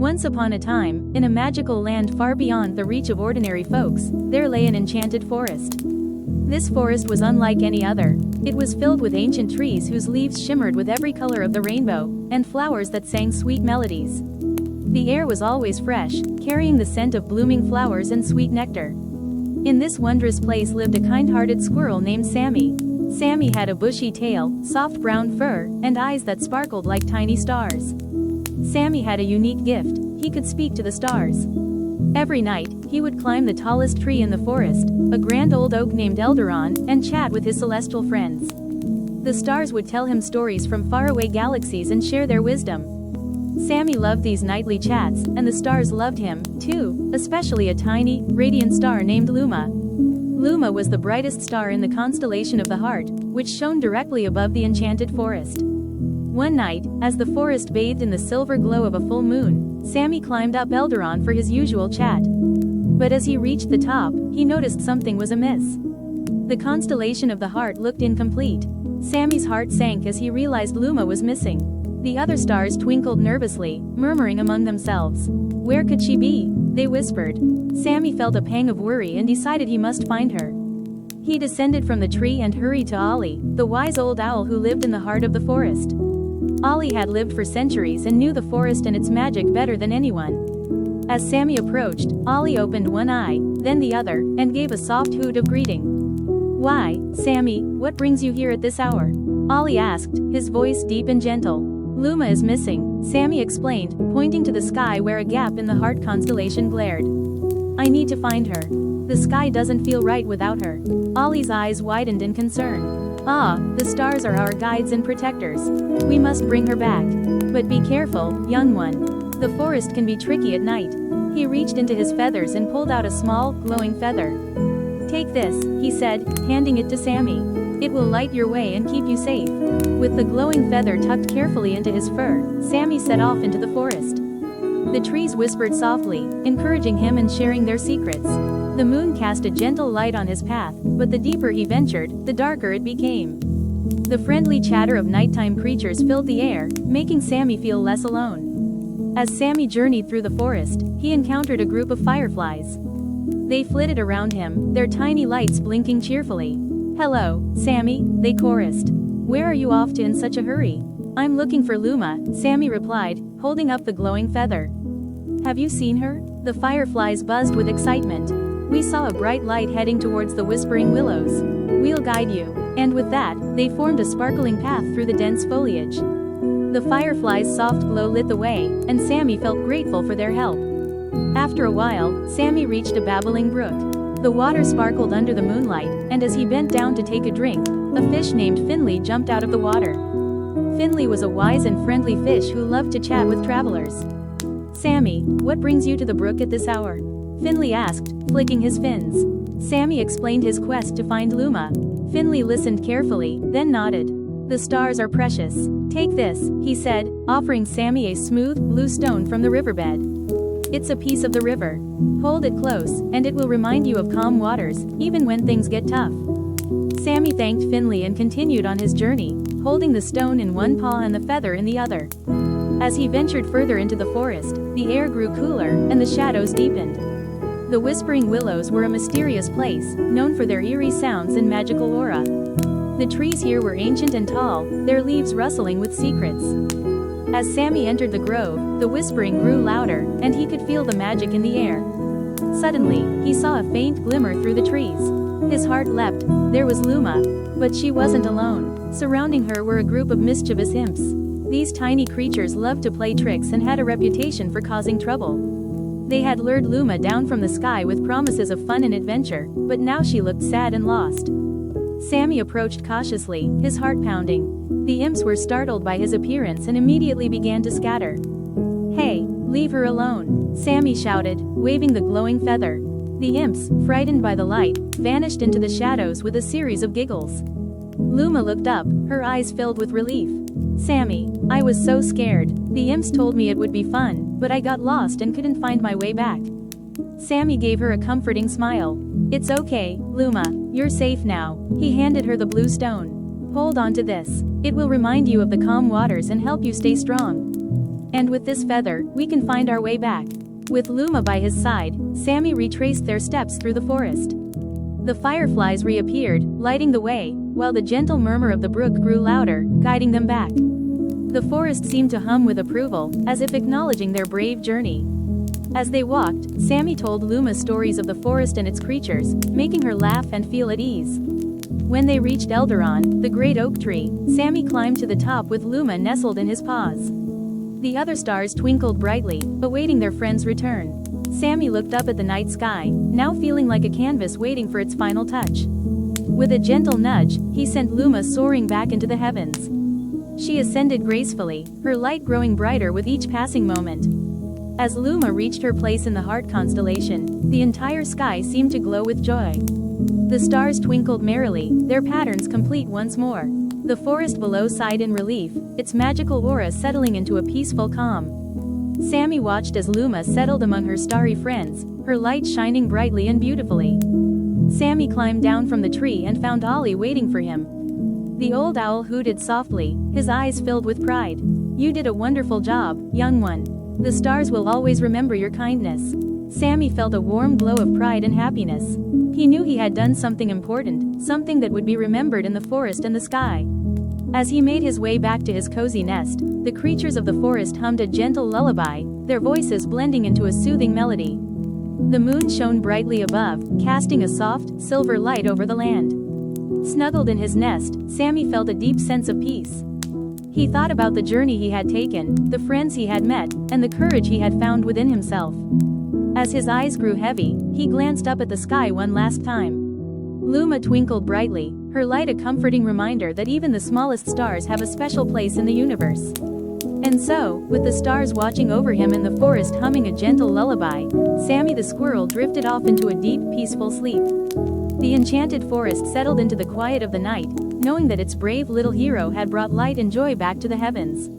Once upon a time, in a magical land far beyond the reach of ordinary folks, there lay an enchanted forest. This forest was unlike any other. It was filled with ancient trees whose leaves shimmered with every color of the rainbow, and flowers that sang sweet melodies. The air was always fresh, carrying the scent of blooming flowers and sweet nectar. In this wondrous place lived a kind-hearted squirrel named Sammy. Sammy had a bushy tail, soft brown fur, and eyes that sparkled like tiny stars. Sammy had a unique gift: he could speak to the stars. Every night, he would climb the tallest tree in the forest, a grand old oak named Eldaron, and chat with his celestial friends. The stars would tell him stories from faraway galaxies and share their wisdom. Sammy loved these nightly chats, and the stars loved him, too, especially a tiny, radiant star named Luma. Luma was the brightest star in the constellation of the Heart, which shone directly above the enchanted forest. One night, as the forest bathed in the silver glow of a full moon, Sammy climbed up Eldaron for his usual chat. But as he reached the top, he noticed something was amiss. The constellation of the Heart looked incomplete. Sammy's heart sank as he realized Luma was missing. The other stars twinkled nervously, murmuring among themselves. "Where could she be?" they whispered. Sammy felt a pang of worry and decided he must find her. He descended from the tree and hurried to Ollie, the wise old owl who lived in the heart of the forest. Ollie had lived for centuries and knew the forest and its magic better than anyone. As Sammy approached, Ollie opened one eye, then the other, and gave a soft hoot of greeting. "Why, Sammy, what brings you here at this hour?" Ollie asked, his voice deep and gentle. "Luma is missing," Sammy explained, pointing to the sky where a gap in the Heart constellation glared. "I need to find her. The sky doesn't feel right without her." Ollie's eyes widened in concern. "Ah, the stars are our guides and protectors. We must bring her back. But be careful, young one. The forest can be tricky at night." He reached into his feathers and pulled out a small, glowing feather. "Take this," he said, handing it to Sammy. "It will light your way and keep you safe." With the glowing feather tucked carefully into his fur, Sammy set off into the forest. The trees whispered softly, encouraging him and sharing their secrets. The moon cast a gentle light on his path, but the deeper he ventured, the darker it became. The friendly chatter of nighttime creatures filled the air, making Sammy feel less alone. As Sammy journeyed through the forest, he encountered a group of fireflies. They flitted around him, their tiny lights blinking cheerfully. "Hello, Sammy," they chorused. "Where are you off to in such a hurry?" "I'm looking for Luma," Sammy replied, holding up the glowing feather. "Have you seen her?" The fireflies buzzed with excitement. "We saw a bright light heading towards the whispering willows. We'll guide you." And with that, they formed a sparkling path through the dense foliage. The fireflies' soft glow lit the way, and Sammy felt grateful for their help. After a while, Sammy reached a babbling brook. The water sparkled under the moonlight, and as he bent down to take a drink, a fish named Finley jumped out of the water. Finley was a wise and friendly fish who loved to chat with travelers. "Sammy, what brings you to the brook at this hour?" Finley asked, flicking his fins. Sammy explained his quest to find Luma. Finley listened carefully, then nodded. "The stars are precious. Take this," he said, offering Sammy a smooth, blue stone from the riverbed. "It's a piece of the river. Hold it close, and it will remind you of calm waters, even when things get tough." Sammy thanked Finley and continued on his journey, holding the stone in one paw and the feather in the other. As he ventured further into the forest, the air grew cooler, and the shadows deepened. The whispering willows were a mysterious place, known for their eerie sounds and magical aura. The trees here were ancient and tall, their leaves rustling with secrets. As Sammy entered the grove, the whispering grew louder, and he could feel the magic in the air. Suddenly, he saw a faint glimmer through the trees. His heart leapt. There was Luma. But she wasn't alone. Surrounding her were a group of mischievous imps. These tiny creatures loved to play tricks and had a reputation for causing trouble. They had lured Luma down from the sky with promises of fun and adventure, but now she looked sad and lost. Sammy approached cautiously, his heart pounding. The imps were startled by his appearance and immediately began to scatter. "Hey, leave her alone," Sammy shouted, waving the glowing feather. The imps, frightened by the light, vanished into the shadows with a series of giggles. Luma looked up, her eyes filled with relief. "Sammy, I was so scared. The imps told me it would be fun, but I got lost and couldn't find my way back." Sammy gave her a comforting smile. "It's okay, Luma, you're safe now." He handed her the blue stone. "Hold on to this. It will remind you of the calm waters and help you stay strong." And with this feather, we can find our way back. With Luma by his side, Sammy retraced their steps through the forest. The fireflies reappeared, lighting the way, while the gentle murmur of the brook grew louder, guiding them back. The forest seemed to hum with approval, as if acknowledging their brave journey. As they walked, Sammy told Luma stories of the forest and its creatures, making her laugh and feel at ease. When they reached Eldaron, the great oak tree, Sammy climbed to the top with Luma nestled in his paws. The other stars twinkled brightly, awaiting their friend's return. Sammy looked up at the night sky, now feeling like a canvas waiting for its final touch. With a gentle nudge, he sent Luma soaring back into the heavens. She ascended gracefully, her light growing brighter with each passing moment. As Luma reached her place in the heart constellation, the entire sky seemed to glow with joy. The stars twinkled merrily, their patterns complete once more. The forest below sighed in relief, its magical aura settling into a peaceful calm. Sammy watched as Luma settled among her starry friends, her light shining brightly and beautifully. Sammy climbed down from the tree and found Ollie waiting for him. The old owl hooted softly, his eyes filled with pride. "You did a wonderful job, young one. The stars will always remember your kindness." Sammy felt a warm glow of pride and happiness. He knew he had done something important, something that would be remembered in the forest and the sky. As he made his way back to his cozy nest, the creatures of the forest hummed a gentle lullaby, their voices blending into a soothing melody. The moon shone brightly above, casting a soft, silver light over the land. Snuggled in his nest, Sammy felt a deep sense of peace. He thought about the journey he had taken, the friends he had met, and the courage he had found within himself. As his eyes grew heavy, he glanced up at the sky one last time. Luma twinkled brightly, her light a comforting reminder that even the smallest stars have a special place in the universe. And so, with the stars watching over him and the forest humming a gentle lullaby, Sammy the squirrel drifted off into a deep, peaceful sleep. The enchanted forest settled into the quiet of the night, knowing that its brave little hero had brought light and joy back to the heavens.